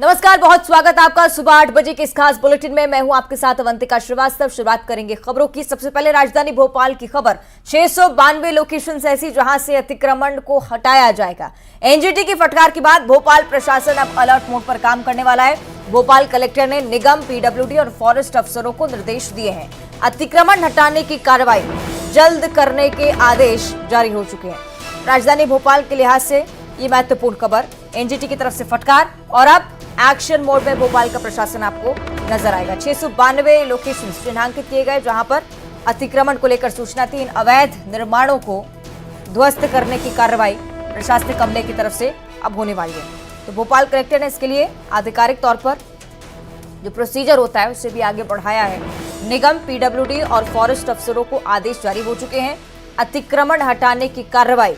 नमस्कार, बहुत स्वागत आपका सुबह 8 बजे के इस खास बुलेटिन में। मैं हूं आपके साथ अवंतिका श्रीवास्तव। शुरुआत करेंगे खबरों की। सबसे पहले राजधानी भोपाल की खबर। 692 लोकेशन ऐसी जहां से अतिक्रमण को हटाया जाएगा। एनजीटी की फटकार के बाद भोपाल प्रशासन अब अलर्ट मोड पर काम करने वाला है। भोपाल कलेक्टर ने निगम, पीडब्ल्यूडी और फॉरेस्ट अफसरों को निर्देश दिए हैं। अतिक्रमण हटाने की कार्रवाई जल्द करने के आदेश जारी हो चुके हैं। राजधानी भोपाल के लिहाज से ये महत्वपूर्ण खबर। एनजीटी की तरफ से फटकार और अब एक्शन मोड में भोपाल का प्रशासन आपको नजर आएगा। 692 लोकेशन चिन्हांकित किए गए जहां पर अतिक्रमण को लेकर सूचना थी। इन अवैध निर्माणों को ध्वस्त करने की कार्रवाई प्रशासनिक अमले की तरफ से अब होने वाली है। तो भोपाल कलेक्टर ने इसके लिए आधिकारिक तौर पर जो प्रोसीजर होता है उससे भी आगे बढ़ाया है। निगम, पीडब्ल्यूडी और फॉरेस्ट अफसरों को आदेश जारी हो चुके हैं। अतिक्रमण हटाने की कार्रवाई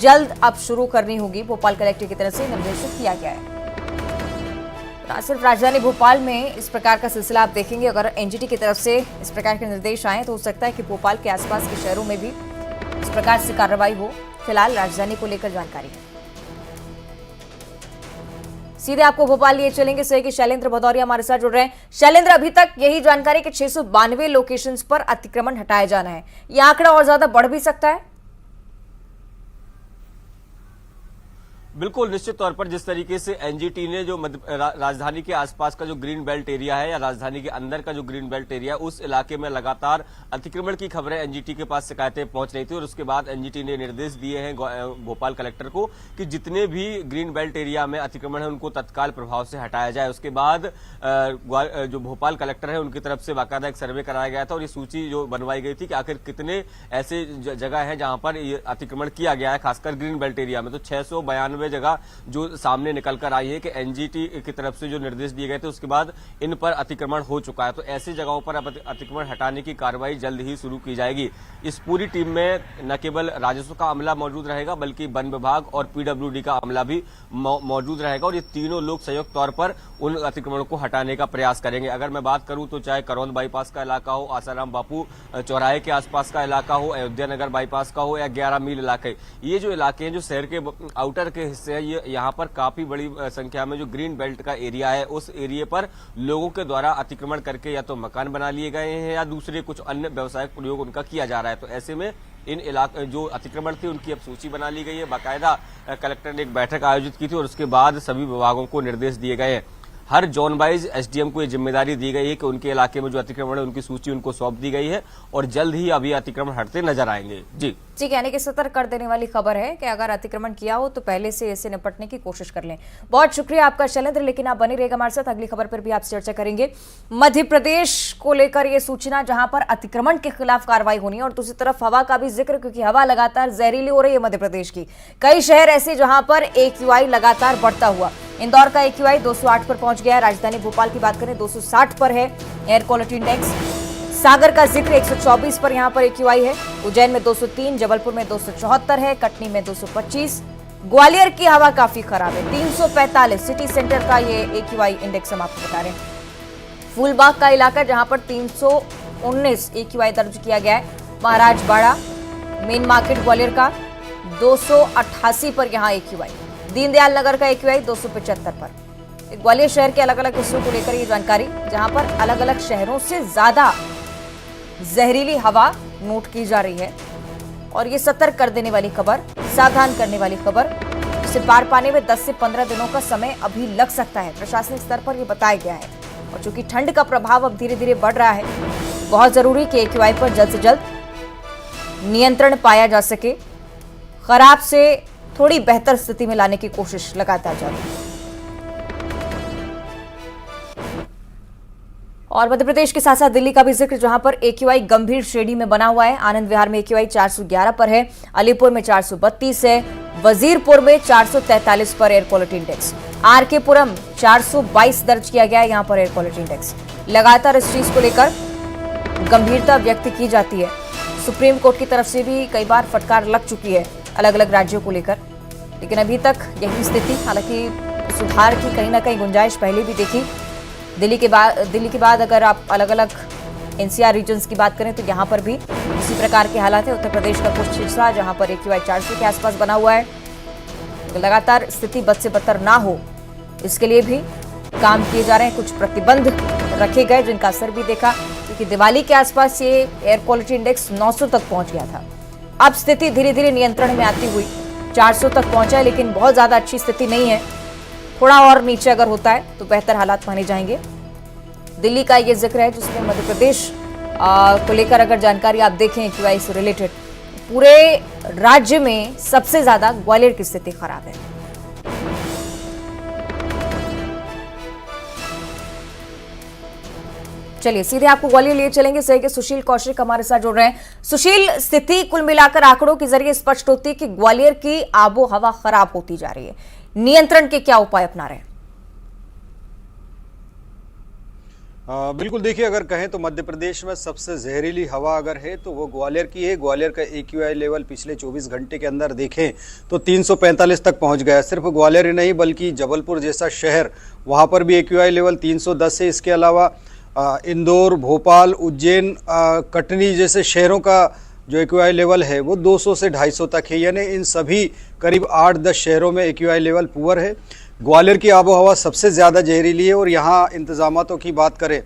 जल्द अब शुरू करनी होगी। भोपाल कलेक्टर की तरफ से निर्देशित किया गया है। ना सिर्फ राजधानी भोपाल में इस प्रकार का सिलसिला आप देखेंगे, अगर एनजीटी की तरफ से इस प्रकार के निर्देश आए तो हो सकता है कि भोपाल के आसपास के शहरों में भी इस प्रकार से कार्रवाई हो। फिलहाल राजधानी को लेकर जानकारी है। सीधे आपको भोपाल लिए चलेंगे। सही कि शैलेंद्र भदौरिया हमारे साथ जुड़ रहे हैं। शैलेंद्र, अभी तक यही जानकारी कि 692 लोकेशंस पर अतिक्रमण हटाया जाना है, यह आंकड़ा और ज्यादा बढ़ भी सकता है? बिल्कुल, निश्चित तौर पर जिस तरीके से एनजीटी ने जो राजधानी के आसपास का जो ग्रीन बेल्ट एरिया है या राजधानी के अंदर का जो ग्रीन बेल्ट एरिया है उस इलाके में लगातार अतिक्रमण की खबरें एनजीटी के पास शिकायतें पहुंच रही थी और उसके बाद एनजीटी ने निर्देश दिए हैं भोपाल कलेक्टर को कि जितने भी ग्रीन बेल्ट एरिया में अतिक्रमण है उनको तत्काल प्रभाव से हटाया जाए। उसके बाद जो भोपाल कलेक्टर है उनकी तरफ से बाकायदा एक सर्वे कराया गया था और ये सूची जो बनवाई गई थी कि आखिर कितने ऐसे जगह है जहां पर अतिक्रमण किया गया है, खासकर ग्रीन बेल्ट एरिया में। तो 692 जगह जो सामने निकल कर आई है कि एनजीटी की तरफ से जो निर्देश दिए गए थे उसके बाद इन पर अतिक्रमण हो चुका है। तो ऐसी जगहों पर अब अतिक्रमण हटाने की कार्रवाई जल्द ही शुरू की जाएगी। इस पूरी टीम में न केवल राजस्व का अमला मौजूद रहेगा बल्कि वन विभाग और पीडब्ल्यूडी का अमला भी मौजूद रहेगा और ये तीनों लोग संयुक्त तौर पर उन अतिक्रमणों को हटाने का प्रयास करेंगे। अगर मैं बात करूं तो चाहे करौंद बाईपास का इलाका हो, आसाराम बापू चौराहे के आसपास का इलाका हो, अयोध्या नगर बाईपास का हो या 11 मील इलाके, ये जो इलाके हैं जो शहर के आउटर के हिस्से है, ये यहाँ पर काफी बड़ी संख्या में जो ग्रीन बेल्ट का एरिया है उस एरिया पर लोगों के द्वारा अतिक्रमण करके या तो मकान बना लिए गए हैं या दूसरे कुछ अन्य व्यावसायिक प्रयोग उनका किया जा रहा है। तो ऐसे में इन इलाके जो अतिक्रमण थी उनकी अब सूची बना ली गई है। बाकायदा कलेक्टर ने एक बैठक आयोजित की थी और उसके बाद सभी विभागों को निर्देश दिए गए हैं। हर जोन वाइज एसडीएम को ये जिम्मेदारी दी गई है कि उनके इलाके में जो अतिक्रमण है उनकी सूची उनको सौंप दी गई है और जल्द ही अभी अतिक्रमण हटते नजर आएंगे। जी, यानी कि सतर्क कर देने वाली खबर है कि अगर अतिक्रमण किया हो तो पहले से इसे निपटने की कोशिश कर लें। बहुत शुक्रिया आपका शैलेंद्र, लेकिन आप बने रहेगा हमारे साथ। अगली खबर पर भी आपसे चर्चा करेंगे। मध्य प्रदेश को लेकर यह सूचना जहां पर अतिक्रमण के खिलाफ कार्रवाई होनी है और दूसरी तरफ हवा का भी जिक्र, क्योंकि हवा लगातार जहरीली हो रही है मध्य प्रदेश की। कई शहर ऐसे जहां पर AQI लगातार बढ़ता हुआ। इंदौर का AQI 208 पर पहुंच गया है। राजधानी भोपाल की बात करें 260 पर है एयर क्वालिटी इंडेक्स। सागर का जिक्र 124 पर यहां पर AQI है। उज्जैन में 203, जबलपुर में 274 है, कटनी में 225। ग्वालियर की हवा काफी खराब है, 345 सिटी सेंटर का ये AQI इंडेक्स हम आपको बता रहे हैं। फूलबाग का इलाका जहां पर 319 AQI दर्ज किया गया है। महाराजबाड़ा मेन मार्केट ग्वालियर का 288 पर यहां AQI। दीनदयाल नगर का AQI 275 पर। ग्वालियर शहर के अलग अलग हिस्सों को लेकर ये जानकारी, जहां पर अलग अलग शहरों से ज्यादा जहरीली हवा नोट की जा रही है और ये सतर्क कर देने वाली खबर, सावधान करने वाली खबर। इसे पार पाने में 10 से 15 दिनों का समय अभी लग सकता है, प्रशासनिक स्तर पर यह बताया गया है। और चूंकि ठंड का प्रभाव अब धीरे धीरे बढ़ रहा है, बहुत जरूरी कि AQI पर जल्द से जल्द नियंत्रण पाया जा सके। खराब से थोड़ी बेहतर स्थिति में लाने की कोशिश लगातार जारी है। और मध्य प्रदेश के साथ साथ दिल्ली का भी जिक्र, जहां पर AQI गंभीर श्रेणी में बना हुआ है। आनंद विहार में AQI 411 पर है, अलीपुर में 432 है, वजीरपुर में 443 पर एयर क्वालिटी इंडेक्स। RK पुरम 422 दर्ज किया गया है यहां पर एयर क्वालिटी इंडेक्स। लगातार इस चीज को लेकर गंभीरता व्यक्त की जाती है। सुप्रीम कोर्ट की तरफ से भी कई बार फटकार लग चुकी है अलग अलग राज्यों को लेकर, लेकिन अभी तक यही स्थिति। हालांकि सुधार की कहीं ना कहीं गुंजाइश पहले भी देखी। दिल्ली के बाद अगर आप अलग अलग NCR रीजन्स की बात करें तो यहाँ पर भी इसी प्रकार के हालात है। उत्तर प्रदेश का कुछ हिस्सा जहाँ पर AQI 400 के आसपास बना हुआ है। तो लगातार स्थिति बद से बदतर ना हो, इसके लिए भी काम किए जा रहे हैं, कुछ प्रतिबंध रखे गए जिनका असर भी देखा, क्योंकि दिवाली के आसपास ये एयर क्वालिटी इंडेक्स 900 तक पहुंच गया था। अब स्थिति धीरे धीरे नियंत्रण में आती हुई 400 तक पहुंचा है, लेकिन बहुत ज्यादा अच्छी स्थिति नहीं है। थोड़ा और नीचे अगर होता है तो बेहतर हालात माने जाएंगे। दिल्ली का ये जिक्र है जिसमें मध्य प्रदेश को लेकर अगर जानकारी आप देखें QI से रिलेटेड, पूरे राज्य में सबसे ज्यादा ग्वालियर की स्थिति खराब है। चलिए सीधे आपको ग्वालियर लिए चलेंगे। सही सुशील कौशिक हमारे साथ जुड़ रहे हैं। सुशील, स्थिति कुल मिलाकर आंकड़ों के जरिए स्पष्ट होती है कि ग्वालियर की आबो हवा खराब होती जा रही है। नियंत्रण के क्या उपाय अपना रहे हैं? बिल्कुल, देखिए, अगर कहें तो मध्य प्रदेश में सबसे जहरीली हवा अगर है तो वो ग्वालियर की है। ग्वालियर का AQI लेवल पिछले 24 घंटे के अंदर देखें तो 345 तक पहुंच गया। सिर्फ ग्वालियर ही नहीं बल्कि जबलपुर जैसा शहर, वहां पर भी AQI लेवल 310 है। इसके अलावा इंदौर, भोपाल, उज्जैन, कटनी जैसे शहरों का जो AQI लेवल है वो 200 से 250 तक है। यानी इन सभी करीब 8-10 शहरों में AQI लेवल पुअर है। ग्वालियर की आबोहवा सबसे ज़्यादा जहरीली है। और यहाँ इंतजामातों की बात करें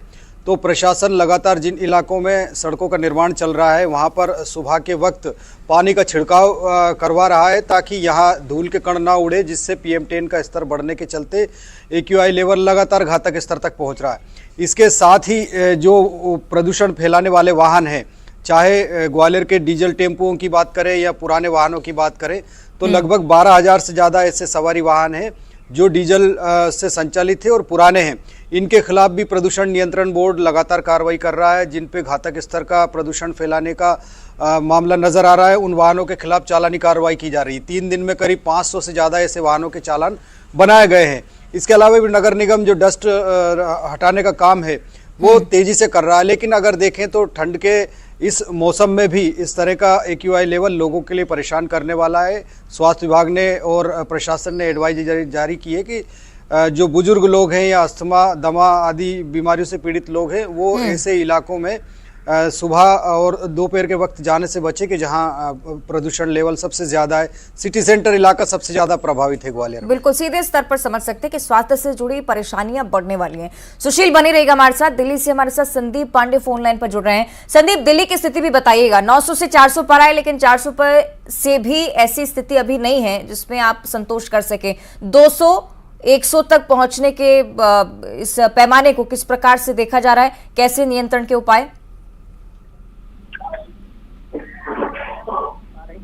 तो प्रशासन लगातार जिन इलाकों में सड़कों का निर्माण चल रहा है वहाँ पर सुबह के वक्त पानी का छिड़काव करवा रहा है, ताकि यहाँ धूल के कण ना उड़े, जिससे PM10 का स्तर बढ़ने के चलते AQI लेवल लगातार घातक स्तर तक पहुँच रहा है। इसके साथ ही जो प्रदूषण फैलाने वाले वाहन हैं, चाहे ग्वालियर के डीजल टेम्पुओं की बात करें या पुराने वाहनों की बात करें, तो लगभग 12,000 से ज़्यादा ऐसे सवारी वाहन हैं जो डीजल से संचालित है और पुराने हैं। इनके खिलाफ भी प्रदूषण नियंत्रण बोर्ड लगातार कार्रवाई कर रहा है। जिन पे घातक स्तर का प्रदूषण फैलाने का मामला नजर आ रहा है, उन वाहनों के खिलाफ चालानी कार्रवाई की जा रही है। 3 दिन में करीब 500 से ज़्यादा ऐसे वाहनों के चालान बनाए गए हैं। इसके अलावा भी नगर निगम जो डस्ट हटाने का काम है वो तेजी से कर रहा है। लेकिन अगर देखें तो ठंड के इस मौसम में भी इस तरह का AQI लेवल लोगों के लिए परेशान करने वाला है। स्वास्थ्य विभाग ने और प्रशासन ने एडवाइजरी जारी की है कि जो बुजुर्ग लोग हैं या अस्थमा, दमा आदि बीमारियों से पीड़ित लोग हैं वो ऐसे इलाकों में सुबह और दोपहर के वक्त जाने से बचे कि जहां प्रदूषण लेवल सबसे ज्यादा है। सिटी सेंटर इलाका सबसे ज्यादा प्रभावित है ग्वालियर। बिल्कुल सीधे स्तर पर समझ सकते हैं कि स्वास्थ्य से जुड़ी परेशानियां बढ़ने वाली हैं। सुशील बनी रहेगा हमारे साथ। दिल्ली से हमारे साथ संदीप पांडे फोन लाइन पर जुड़ रहे हैं। संदीप, दिल्ली की स्थिति भी बताइएगा। 900 से 400 पर आए, लेकिन 400 पर से भी ऐसी स्थिति अभी नहीं है जिसमें आप संतोष कर सके। 200 100 तक पहुंचने के इस पैमाने को किस प्रकार से देखा जा रहा है? कैसे नियंत्रण के उपाय?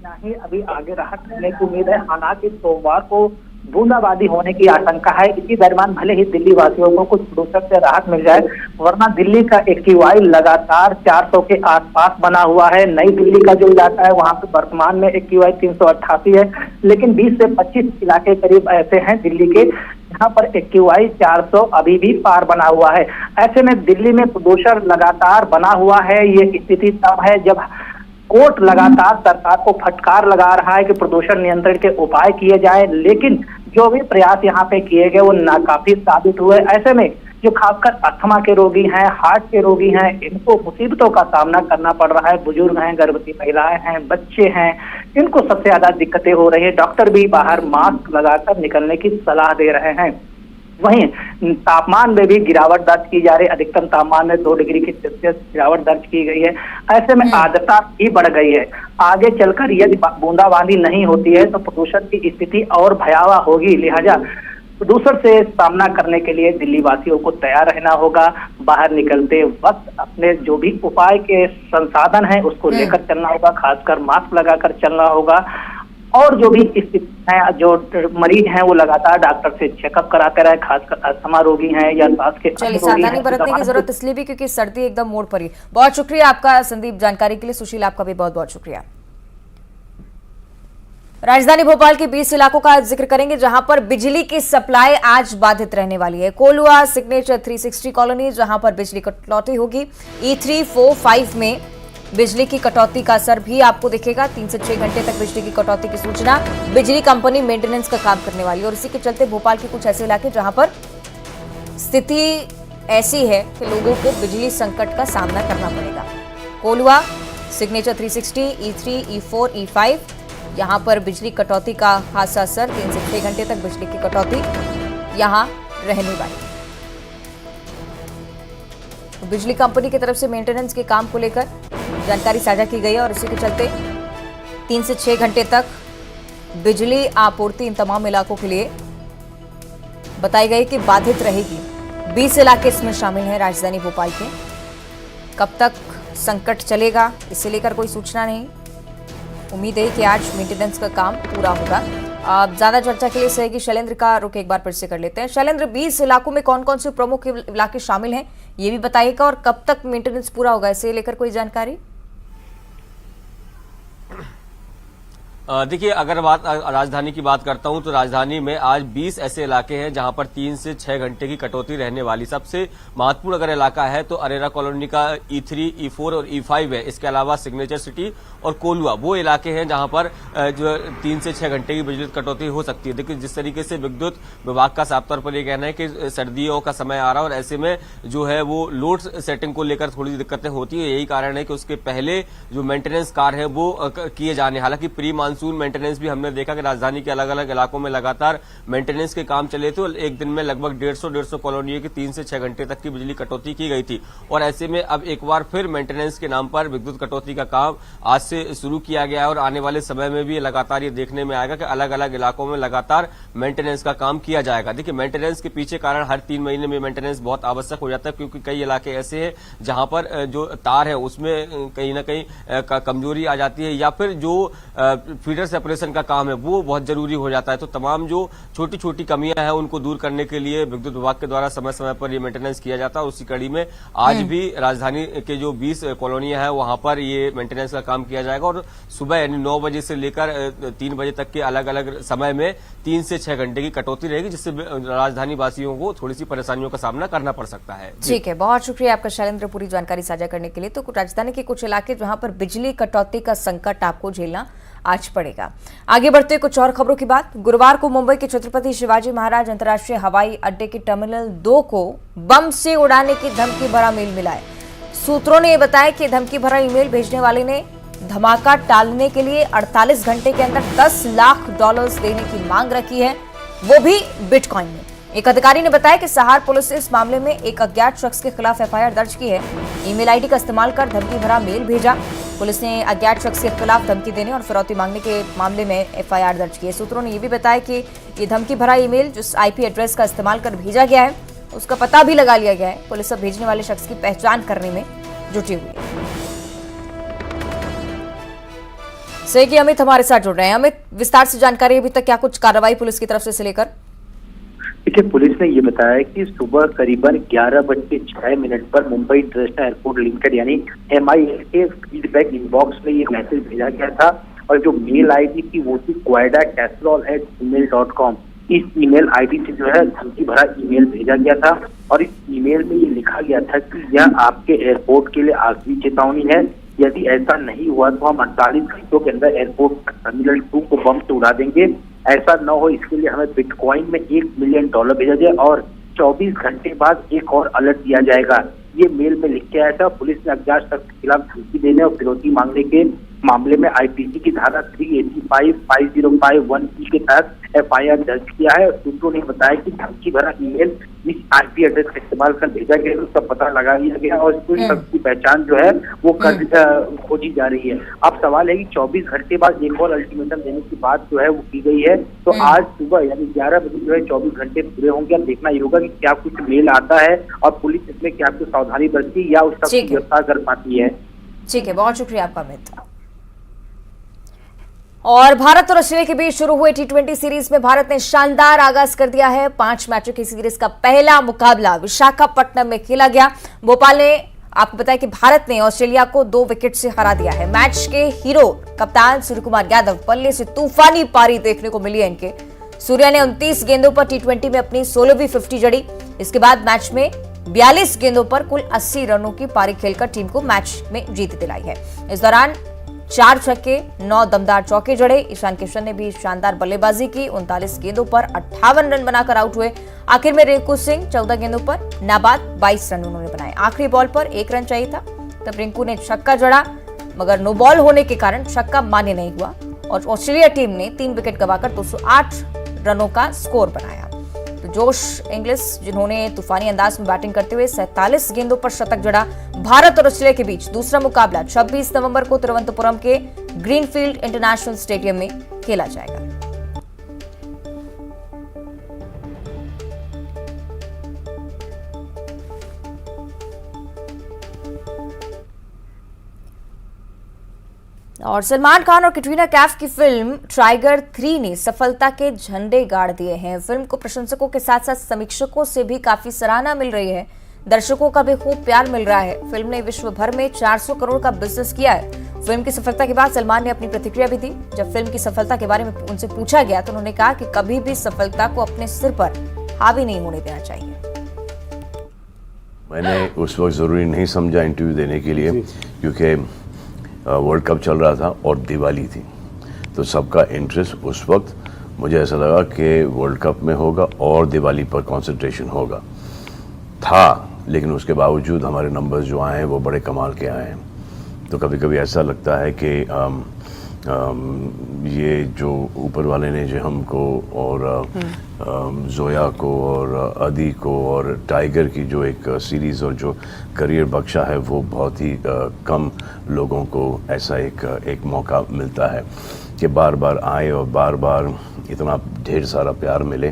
नहीं, अभी आगे राहत मिलने की उम्मीद है। हालांकि सोमवार को बूंदाबांदी होने की आशंका है। इसी दरमियान भले ही दिल्ली वासियों को कुछ प्रदूषण से राहत मिल जाए, वरना दिल्ली का AQI लगातार 400 के आसपास बना हुआ है। नई दिल्ली का जो इलाका है वहां पे वर्तमान में AQI 388 है, लेकिन 20 से 25 इलाके करीब ऐसे हैं दिल्ली के जहाँ पर AQI 400 अभी भी पार बना हुआ है। ऐसे में दिल्ली में प्रदूषण लगातार बना हुआ है। ये स्थिति तब है जब कोर्ट लगातार सरकार को फटकार लगा रहा है कि प्रदूषण नियंत्रण के उपाय किए जाए, लेकिन जो भी प्रयास यहाँ पे किए गए वो नाकाफी साबित हुए। ऐसे में जो खासकर अस्थमा के रोगी हैं, हार्ट के रोगी हैं, इनको मुसीबतों का सामना करना पड़ रहा है। बुजुर्ग हैं, गर्भवती महिलाएं हैं, बच्चे हैं, इनको सबसे ज्यादा दिक्कतें हो रही है। डॉक्टर भी बाहर मास्क लगाकर निकलने की सलाह दे रहे हैं। वहीं तापमान में भी गिरावट दर्ज की जा रही है। अधिकतम तापमान में 2 डिग्री की सेल्सियस गिरावट दर्ज की गई है। ऐसे में आर्द्रता भी बढ़ गई है। आगे चलकर यदि बूंदाबांदी नहीं होती है तो प्रदूषण की स्थिति और भयावह होगी। लिहाजा प्रदूषण से सामना करने के लिए दिल्ली वासियों को तैयार रहना होगा। बाहर निकलते वक्त अपने जो भी उपाय के संसाधन है उसको लेकर चलना होगा, खासकर मास्क लगाकर चलना होगा। और जो भी स्थिति है, जो मरीज हैं वो लगातार डॉक्टर से चेकअप कराते रहे, खासकर अस्थमा रोगी हैं या सांस के चलिए सावधानी बरतने की जरूरत इसलिए भी क्योंकि सर्दी एकदम मोड़ पर ही। बहुत शुक्रिया आपका संदीप जानकारी के लिए। सुशील, आपका भी बहुत बहुत शुक्रिया। राजधानी भोपाल के 20 इलाकों का जिक्र करेंगे जहां पर बिजली की सप्लाई आज बाधित रहने वाली है। कोलुआ सिग्नेचर 360 कॉलोनी जहां पर बिजली कटौती होगी। E3, 4, 5 में बिजली की कटौती का असर भी आपको दिखेगा। 3 से 6 घंटे तक बिजली की कटौती की सूचना। बिजली कंपनी मेंटेनेंस का काम करने वाली है और इसी के चलते भोपाल के कुछ ऐसे इलाके जहां पर स्थिति ऐसी है कि लोगों को बिजली संकट का सामना करना पड़ेगा। Kolua signature 360, E3, E4, E5 यहां पर बिजली कटौती का खासा असर। 3 से 6 घंटे तक बिजली की कटौती यहां रहने वाली। तो बिजली कंपनी की तरफ से मेंटेनेंस के काम को लेकर जानकारी साझा की गई है और इसी के चलते 3 से 6 घंटे तक बिजली आपूर्ति इन तमाम इलाकों के लिए बताई गई कि बाधित रहेगी। 20 इलाके इसमें शामिल हैं राजधानी भोपाल के। कब तक संकट चलेगा इसे लेकर कोई सूचना नहीं। उम्मीद है कि आज मेंटेनेंस का काम पूरा होगा। अब ज्यादा चर्चा के लिए सहयोगी शैलेंद्र का रुख एक बार फिर से कर लेते हैं। शैलेंद्र, 20 इलाकों में कौन कौन से प्रमुख इलाके शामिल हैं ये भी बताइएगा, और कब तक मेंटेनेंस पूरा होगा इसे लेकर कोई जानकारी? देखिए, अगर राजधानी की बात करता हूं तो राजधानी में आज 20 ऐसे इलाके हैं जहां पर 3 से 6 घंटे की कटौती रहने वाली। सबसे महत्वपूर्ण अगर इलाका है तो अरेरा कॉलोनी का E3, E4 और E5 है। इसके अलावा सिग्नेचर सिटी और कोलुआ वो इलाके हैं जहां पर जो 3 से 6 घंटे की बिजली कटौती हो सकती है। देखिए, जिस तरीके से विद्युत विभाग का साफ तौर पर यह कहना है कि सर्दियों का समय आ रहा है और ऐसे में जो है वो लोड सेटिंग को लेकर थोड़ी दिक्कतें होती है। यही कारण है कि उसके पहले जो मेंटेनेंस कार्य है वो किए जाने। हालांकि प्री मानसून मेंटेनेंस भी हमने देखा कि राजधानी के अलग अलग इलाकों में लगातार मेंटेनेंस के काम चले थे और एक दिन में लगभग 150 कॉलोनियों की 3 से 6 घंटे तक की बिजली कटौती की गई थी। और ऐसे में अब एक बार फिर मेंटेनेंस के नाम पर विद्युत कटौती का काम आज से शुरू किया गया है और आने वाले समय में भी लगातार ये देखने में आएगा कि अलग अलग इलाकों में लगातार मेंटेनेंस का काम किया जाएगा। देखिए, मेंटेनेंस के पीछे कारण हर 3 महीने में मेंटेनेंस बहुत आवश्यक हो जाता है, क्योंकि कई इलाके ऐसे हैं जहां पर जो तार है उसमें कहीं ना कहीं कमजोरी आ जाती है या फिर जो फीडर सेपरेशन का काम है वो बहुत जरूरी हो जाता है। तो तमाम जो छोटी छोटी कमियां हैं उनको दूर करने के लिए विद्युत विभाग के द्वारा समय समय पर ये मेंटेनेंस किया जाता है। उसी कड़ी में आज भी राजधानी के जो 20 कॉलोनियां हैं वहां पर ये मेंटेनेंस का काम किया जाएगा और सुबह यानी 9 बजे से लेकर 3 बजे तक के अलग अलग समय में 3 से 6 घंटे की कटौती रहेगी, जिससे राजधानी वासियों को थोड़ी सी परेशानियों का सामना करना पड़ सकता है। ठीक है, बहुत शुक्रिया आपका शैलेंद्र पूरी जानकारी साझा करने के लिए। तो राजधानी के कुछ इलाके जहां पर बिजली कटौती का संकट आपको झेलना आज पड़ेगा। आगे बढ़ते कुछ और खबरों की बात। गुरुवार को मुंबई के छत्रपति शिवाजी महाराज अंतर्राष्ट्रीय हवाई अड्डे के टर्मिनल 2 को बम से उड़ाने की धमकी भरा मेल मिला है। सूत्रों ने बताया कि धमकी भरा ईमेल भेजने वाले ने धमाका टालने के लिए 48 घंटे के अंदर $10 लाख देने की मांग रखी है, वो भी बिटकॉइन में। एक अधिकारी ने बताया कि सहार पुलिस ने इस मामले में एक अज्ञात शख्स के खिलाफ FIR दर्ज की है। ईमेल आईडी का इस्तेमाल कर धमकी भरा मेल भेजा। पुलिस ने अज्ञात शख्स के खिलाफ धमकी देने और फिरौती मांगने के मामले में FIR दर्ज की है। सूत्रों ने यह भी बताया कि ये धमकी भरा ईमेल जिस IP एड्रेस का इस्तेमाल कर भेजा गया है उसका पता भी लगा लिया गया है। पुलिस अब भेजने वाले शख्स की पहचान करने में जुटी हुई है। सहयोगी अमित हमारे साथ जुड़ रहे हैं। अमित, विस्तार से जानकारी, अभी तक क्या कुछ कार्रवाई पुलिस की तरफ से लेकर? देखिए, पुलिस ने ये बताया कि सुबह करीबन 11:06 पर मुंबई इंटरनेशनल एयरपोर्ट लिमिटेड यानी MIL के फीडबैक इनबॉक्स में ये मैसेज भेजा गया था और जो मेल आईडी थी वो थी quaidacastrol@gmail.com। इस ईमेल आईडी से जो है धमकी भरा ईमेल भेजा गया था और इस ईमेल में ये लिखा गया था कि यह आपके एयरपोर्ट के लिए आखिरी चेतावनी है। यदि ऐसा नहीं हुआ तो हम 48 घंटों के अंदर एयरपोर्ट टर्मिनल 2 को बम से उड़ा देंगे। ऐसा न हो इसके लिए हमें बिटकॉइन में $1 मिलियन भेजा जाए और 24 घंटे बाद एक और अलर्ट दिया जाएगा। ये मेल में लिख के आया था। पुलिस ने अज्ञात शख्स के खिलाफ धमकी देने और फिरौती मांगने के मामले में IPC की धारा 385, 5051E के तहत FIR दर्ज किया है। सूत्रों ने बताया कि धमकी भरा ईमेल इस IP एड्रेस का इस्तेमाल कर भेजा गया, उसका पता लगा लिया गया और इस शख्स की पहचान जो है वो खोजी जा रही है। अब सवाल है कि 24 घंटे बाद एक और अल्टीमेटम देने की बात जो है वो की गई है। तो आज सुबह यानी 11 बजे जो है 24 घंटे पूरे होंगे। अब देखना ये होगा कि क्या कुछ मेल आता है और पुलिस इसमें क्या कुछ सावधानी बरती या उस शख्स को गिरफ्तार कर पाती है। ठीक है, बहुत शुक्रिया आपका अमित। और भारत और ऑस्ट्रेलिया के बीच शुरू हुए T20 सीरीज में भारत ने शानदार आगाज कर दिया है। 5 मैचों की सीरीज का पहला मुकाबला विशाखापट्टनम में खेला गया। भोपाल ने आपको बताया कि भारत ने ऑस्ट्रेलिया को 2 विकेट से हरा दिया है। मैच के हीरो कप्तान सूर्यकुमार यादव, बल्ले से तूफानी पारी देखने को मिली है इनके। सूर्या ने 29 गेंदों पर T20 में अपनी 16वीं 50 जड़ी। इसके बाद मैच में 42 गेंदों पर कुल 80 रनों की पारी खेलकर टीम को मैच में जीत दिलाई है। इस दौरान 4 छक्के, 9 दमदार चौके जड़े। ईशान किशन ने भी शानदार बल्लेबाजी की। 39 गेंदों पर 58 रन बनाकर आउट हुए। आखिर में रिंकू सिंह 14 गेंदों पर नाबाद 22 रन उन्होंने बनाए। आखिरी बॉल पर 1 रन चाहिए था, तब रिंकू ने छक्का जड़ा, मगर नो बॉल होने के कारण छक्का मान्य नहीं हुआ और ऑस्ट्रेलिया टीम ने 3 विकेट गंवाकर 208 रनों का स्कोर बनाया। तो जोश इंग्लिश जिन्होंने तूफानी अंदाज में बैटिंग करते हुए 47 गेंदों पर शतक जड़ा। भारत और ऑस्ट्रेलिया के बीच दूसरा मुकाबला 26 नवंबर को तिरुवनंतपुरम के ग्रीनफील्ड इंटरनेशनल स्टेडियम में खेला जाएगा। और सलमान खान और कैटरीना कैफ की फिल्म टाइगर 3 ने सफलता के झंडे गाड़ दिए हैं। फिल्म को प्रशंसकों के साथ साथ समीक्षकों से भी काफी सराहना मिल रही है। दर्शकों का भी खूब प्यार मिल रहा है। फिल्म ने विश्व भर में 400 करोड़ का बिजनेस किया है। फिल्म की सफलता के बाद सलमान ने अपनी प्रतिक्रिया भी दी। जब फिल्म की सफलता के बारे में उनसे पूछा गया तो उन्होंने कहा कि कभी भी सफलता को अपने सिर पर हावी नहीं होने देना चाहिए। मैंने उस वक्त जरूरी नहीं समझा इंटरव्यू देने के लिए, क्योंकि वर्ल्ड कप चल रहा था और दिवाली थी, तो सबका इंटरेस्ट उस वक्त मुझे ऐसा लगा कि वर्ल्ड कप में होगा और दिवाली पर कंसंट्रेशन होगा था। लेकिन उसके बावजूद हमारे नंबर्स जो आए हैं वो बड़े कमाल के आए हैं। तो कभी कभी ऐसा लगता है कि ये जो ऊपर वाले ने जो हमको और जोया को और अदी को और टाइगर की जो एक सीरीज़ और जो करियर बख्शा है, वो बहुत ही कम लोगों को ऐसा एक मौका मिलता है कि बार बार आए और बार बार इतना ढेर सारा प्यार मिले।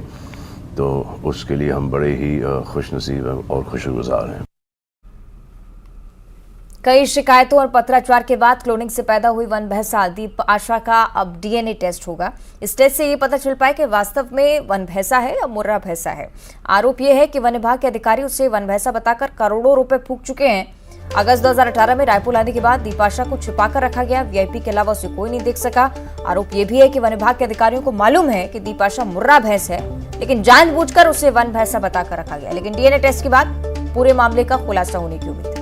तो उसके लिए हम बड़े ही खुशनसीब और खुशगुजार हैं। कई शिकायतों और पत्राचार के बाद क्लोनिंग से पैदा हुई वन भैंसा दीप आशा का अब डीएनए टेस्ट होगा। इस टेस्ट से ये पता चल पाया कि वास्तव में वन भैंसा है या मुर्रा भैंसा है। आरोप यह है कि वन विभाग के अधिकारी उसे वन भैंसा बताकर करोड़ों रुपए फूंक चुके हैं। अगस्त 2018 में रायपुर लाने के बाद दीप आशा को छिपाकर रखा गया। वीआईपी के अलावा उसे कोई नहीं देख सका। आरोप यह भी है कि वन विभाग के अधिकारियों को मालूम है कि दीप आशा मुर्रा भैंस है, लेकिन जानबूझकर उसे वन भैंसा बताकर रखा गया। लेकिन डीएनए टेस्ट के बाद पूरे मामले का खुलासा होने की उम्मीद है।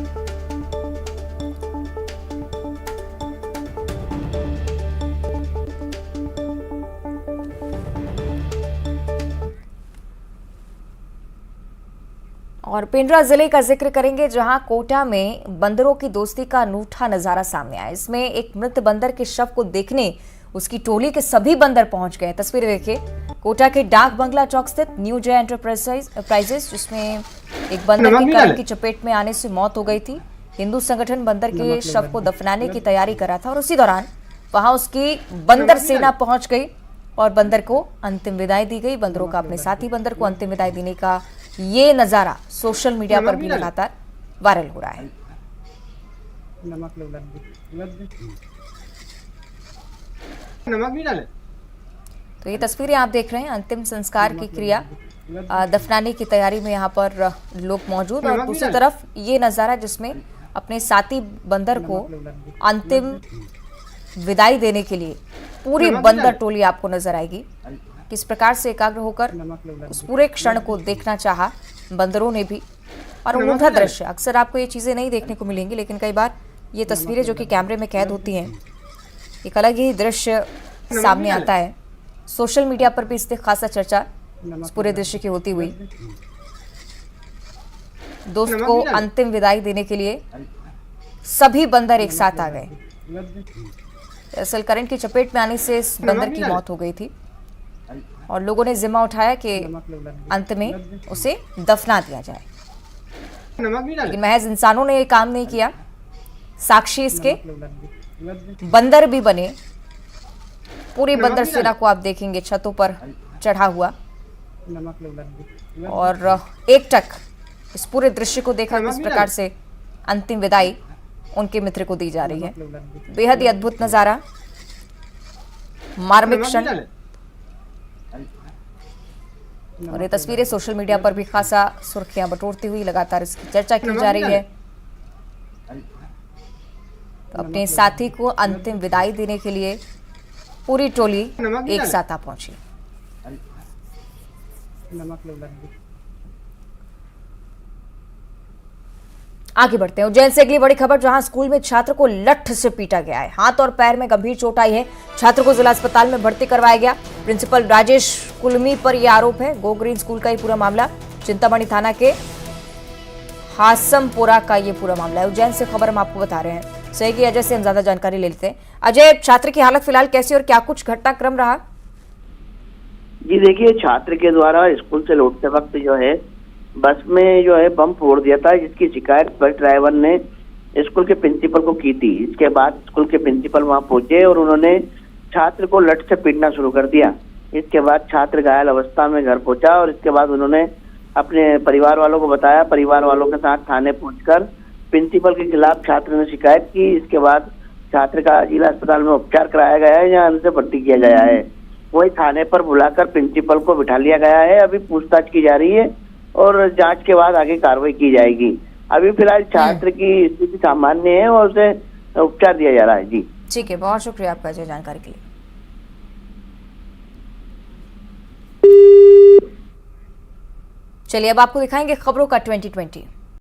और पिंडरा जिले का जिक्र करेंगे, जहां कोटा में बंदरों की दोस्ती का अनूठा नजारा सामने आया। इसमें एक मृत बंदर के शव को देखने उसकी टोली के सभी बंदर पहुंच गए। तस्वीरें देखिए कोटा के डाक बंगला चौक स्थित न्यू जय एंटरप्राइजेस, जिसमें एक बंदर की कार की चपेट में आने से मौत हो गई थी। हिंदू संगठन बंदर के शव को दफनाने की तैयारी कर रहा था और उसी दौरान वहां उसकी बंदर सेना पहुंच गई और बंदर को अंतिम विदाई दी गई। बंदरों का अपने साथी बंदर को अंतिम विदाई देने का ये नजारा सोशल मीडिया पर भी लगातार वायरल हो रहा है। नमक भी डाले। तो ये तस्वीरें आप देख रहे हैं, अंतिम संस्कार की क्रिया दफनाने की तैयारी में यहाँ पर लोग मौजूद, और दूसरी तरफ ये नजारा जिसमें अपने साथी बंदर को अंतिम विदाई देने के लिए पूरी बंदर टोली आपको नजर आएगी। किस प्रकार से एकाग्र होकर उस पूरे क्षण को देखना चाहा बंदरों ने भी। और अनूठा दृश्य, अक्सर आपको ये चीजें नहीं देखने को मिलेंगी, लेकिन कई बार ये तस्वीरें जो कि कैमरे में कैद होती हैं, एक अलग ही दृश्य सामने आता है। सोशल मीडिया पर भी इससे खासा चर्चा इस पूरे दृश्य की होती हुई। दोस्त को अंतिम विदाई देने के लिए सभी बंदर एक साथ आ गए। दरअसल करंट की चपेट में आने से इस बंदर की मौत हो गई थी और लोगों ने जिम्मा उठाया कि अंत में उसे दफना दिया जाए, लेकिन महज इंसानों ने ये काम नहीं किया। साक्षी इसके बंदर भी बने। पूरी बंदर सेना को आप देखेंगे छतों पर चढ़ा हुआ, और एकटक इस पूरे दृश्य को देखा किस प्रकार से अंतिम विदाई उनके मित्र को दी जा रही है। बेहद ही अद्भुत नजारा, मार्मिक क्षण। और ये तस्वीरें सोशल मीडिया पर भी खासा सुर्खियां बटोरती हुई लगातार इसकी चर्चा की जा रही है। तो अपने साथी को अंतिम विदाई देने के लिए पूरी टोली एक साथ आ पहुंची। आगे बढ़ते हैं, उज्जैन से अगली बड़ी खबर, जहां स्कूल में छात्र को लठ से पीटा गया है। हाथ और पैर में गंभीर चोट आई है। छात्र को जिला अस्पताल में भर्ती करवाया गया। प्रिंसिपल राजेश कुलमी पर यह आरोप है। गो ग्रीन स्कूल का ये पूरा मामला, चिंतामणि थाना के हासमपुरा का ये पूरा मामला है। उज्जैन से खबर हम आपको बता रहे हैं। सहयोगी अजय से हम ज्यादा जानकारी ले लेते हैं। अजय, छात्र की हालत फिलहाल कैसी और क्या कुछ घटनाक्रम रहा? जी देखिए, छात्र के द्वारा स्कूल से लौटते वक्त जो है बस में जो है बम फोड़ दिया था, जिसकी शिकायत बस ड्राइवर ने स्कूल के प्रिंसिपल को की थी। इसके बाद स्कूल के प्रिंसिपल वहां पहुंचे और उन्होंने छात्र को लठ से पीटना शुरू कर दिया। इसके बाद छात्र घायल अवस्था में घर पहुंचा और इसके बाद उन्होंने अपने परिवार वालों को बताया। परिवार वालों के साथ थाने पहुंचकर प्रिंसिपल के खिलाफ छात्र ने शिकायत की। इसके बाद छात्र का जिला अस्पताल में उपचार कराया गया है, जहां उनसे भर्ती किया गया है। वही थाने पर बुलाकर प्रिंसिपल को बिठा लिया गया है। अभी पूछताछ की जा रही है और जांच के बाद आगे कार्रवाई की जाएगी। अभी फिलहाल छात्र की स्थिति सामान्य है और उसे उपचार दिया जा रहा है। जी ठीक है, बहुत शुक्रिया आपका जो जानकारी के लिए। चलिए अब आपको दिखाएंगे खबरों का 2020।